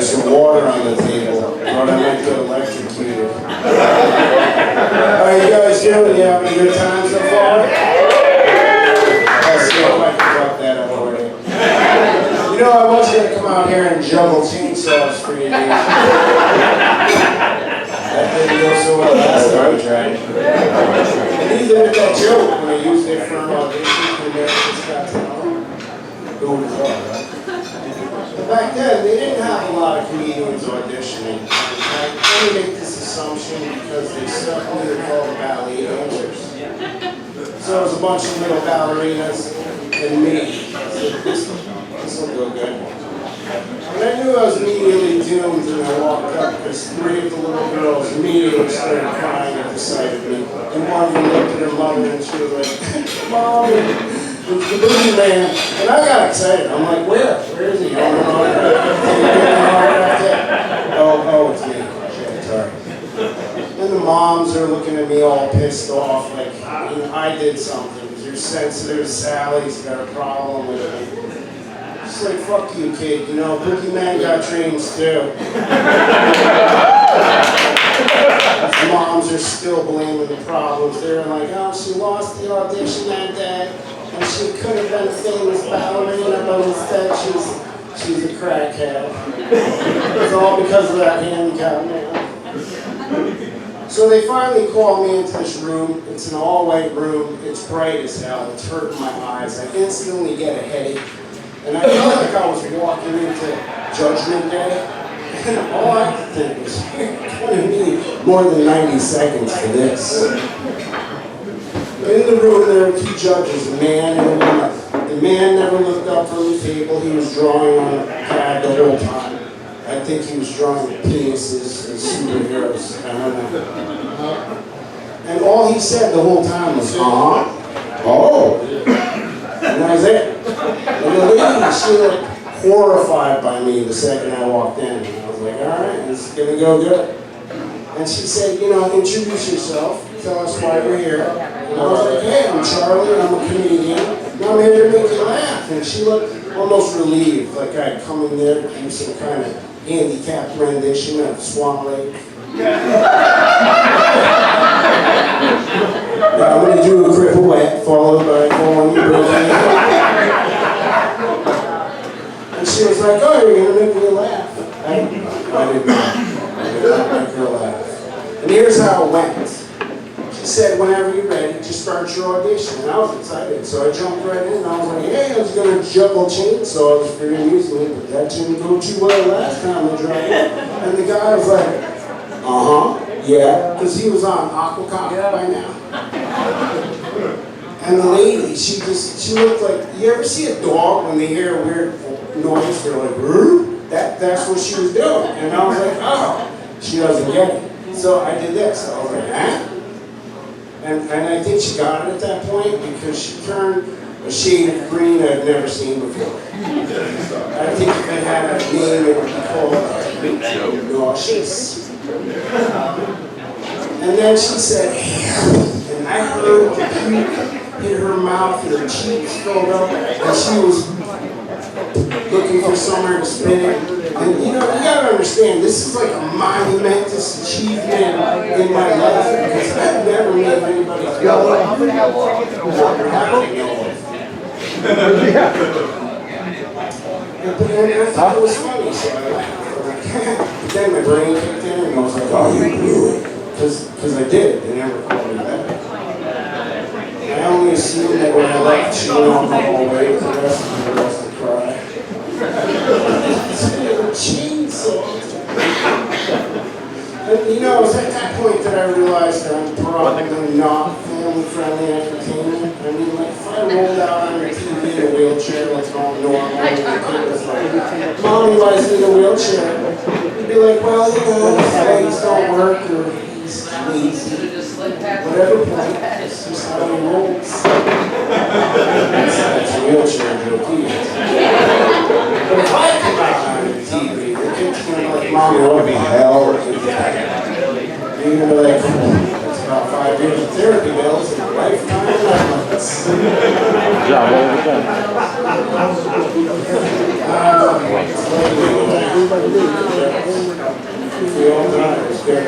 there's some water on the table. Thought I might get electrocuted. How you guys doing? You having a good time so far? Let's see if I can drop that up for you. You know, I want you to come out here and juggle chainsaws for you. That didn't go so well last time I tried. And even with that joke, when I used it for an audition for America's Got Talent, but back then, they didn't have a lot of comedians auditioning. I only make this assumption because they suddenly were called ballet dancers. So it was a bunch of little ballerinas and me. So this will go good. And I knew I was immediately doomed when I walked up because 3 of the little girls immediately started crying at the sight of me. And one of them looked at her mother and she was like, Mom, it's the boogie man. And I got excited. I'm like, where? Where is he? Oh, it's me. Shit, sorry. And the moms are looking at me all pissed off, like, I did something. You're sensitive, Sally's got a problem with it. It's like, fuck you, kid. You know, Boogie Man got dreams too. The moms are still blaming the problems. They're like, oh, she lost the audition that day, and she could have been a famous ballerina, but instead she's a crackhead. It's all because of that handicap man. So they finally called me into this room. It's an all-white room. It's bright as hell. It's hurting my eyes. I instantly get a headache. And I felt like I was walking into Judgment Day. And all I could think was, it's going to need more than 90 seconds for this. In the room, there were 2 judges, a man and a woman. The man never looked up from the table. He was drawing on a pad the whole time. I think he was drawing penises and superheroes. I don't know. And all he said the whole time was, oh. And that was it. And the lady, she looked horrified by me the second I walked in. And I was like, all right, this is going to go good. And she said, you know, introduce yourself. Tell us why you're here. And I was like, hey, I'm Charlie. I'm a comedian. And I'm here to make you laugh. And she looked almost relieved, like I'd come in there to do some kind of handicapped rendition of Swan Lake. Now I'm going to do a cripple wet, followed by calling you really. And she was like, oh, you're going to make me laugh. I did not make her laugh. And here's how it went. She said, whenever you're ready, just start your audition. And I was excited, so I jumped right in. And I was like, hey, I was going to juggle chainsaws for your music, but that didn't go too well last time I tried it. And the guy was like, yeah, because he was on Aquacock by now. And the lady, she looked like, you ever see a dog when they hear a weird noise, they're like, Roo? That's what she was doing. And I was like, oh, she doesn't get it. So I did this. I was like, huh? And I think she got it at that point because she turned a shade of green I've never seen before. I think if it had a name, it would be called nauseous. And then she said, and I heard the puke hit her mouth and her cheeks filled up, and she was looking for somewhere to spit it. And you know, you gotta understand, this is like a monumentous achievement in my life because I've never made anybody feel like I thought it was funny, so I laughed. Then my brain kicked in and I was like, oh, you blew it. Because I did. They never called me back. I only assumed that when I left, she went on the hallway with the rest of the girls to cry. And you know, it was at that point that I realized that I'm probably not family-friendly entertainment. I mean, like, if I rolled out on your TV in a wheelchair, like all normal, and the kid was like, Mommy, why is he in a wheelchair? You'd be like, well, you know, his legs don't work, or he's lazy. Whatever point, it's just how he rolls. That's a wheelchair joke. But if I come out on TV, the kid's going to be like, Mommy, what the hell? You're going to be like, that's about 5 years of therapy bills and a lifetime of allowance. Good job, all the time. We all died. It was good.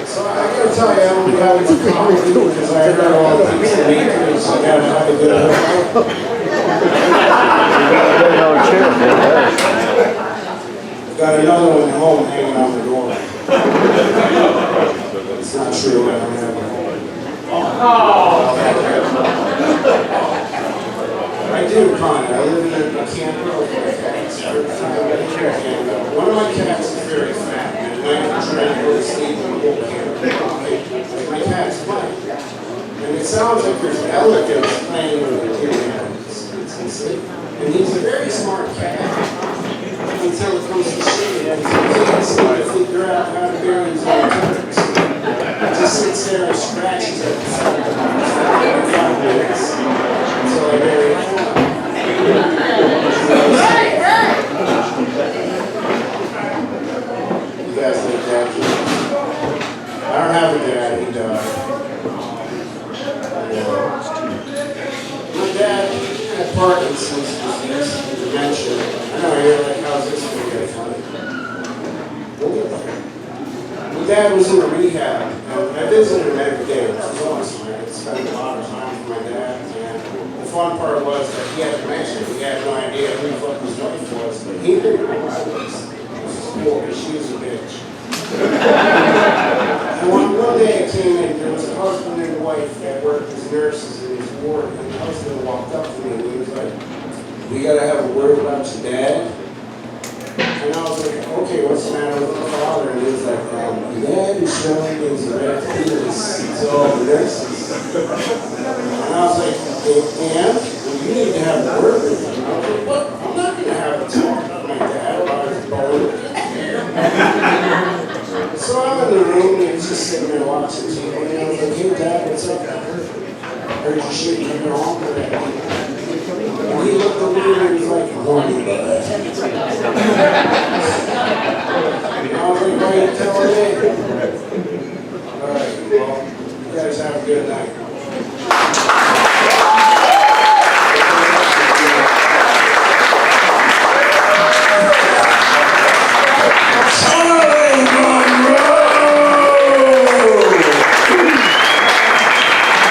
So I gotta tell you, I don't have much coffee because I heard all the things that make me, so I gotta have a good Got another one at home hanging on the door. It's not true, I don't have one. I do, Connie. I live in a camper with my cats. One of my cats is very fat, and at night I'm trying to go to sleep in the whole camper. My cat's playing. And it sounds like there's elephants playing with the kid. It's insane. And he's a very smart cat. Until it comes to shit, he can't seem to figure out how to bury his own turds. He just sits there and scratches at the side of the house for 5 minutes until I bury him. You guys like that? I don't have a dad, he died. My dad had Parkinson's disease, dementia. I know you're like, how's this going to get funny? We'll get there. My dad was in a rehab, and I visited him every day, which was awesome. I spent a lot of time with my dad, and the fun part was that he had dementia. He had no idea who the fuck his wife was, but he didn't know I was. Poor, she was a bitch. And one day I came in, there was a husband and a wife that worked as nurses in his ward, and the husband walked up to me and he was like, "We gotta have a word about your dad." And I was like, "Okay, what's the matter with my father?" And he was like, "Your dad is showing his red penis to all the nurses." And I was like, "And? Well, you need to have a word with him." And I was like, "What? I'm not gonna have a talk with my dad about his bone." So I'm in the room and he's just sitting there watching TV, and I was like, "Hey Dad, what's up?" I heard your shit in your home today.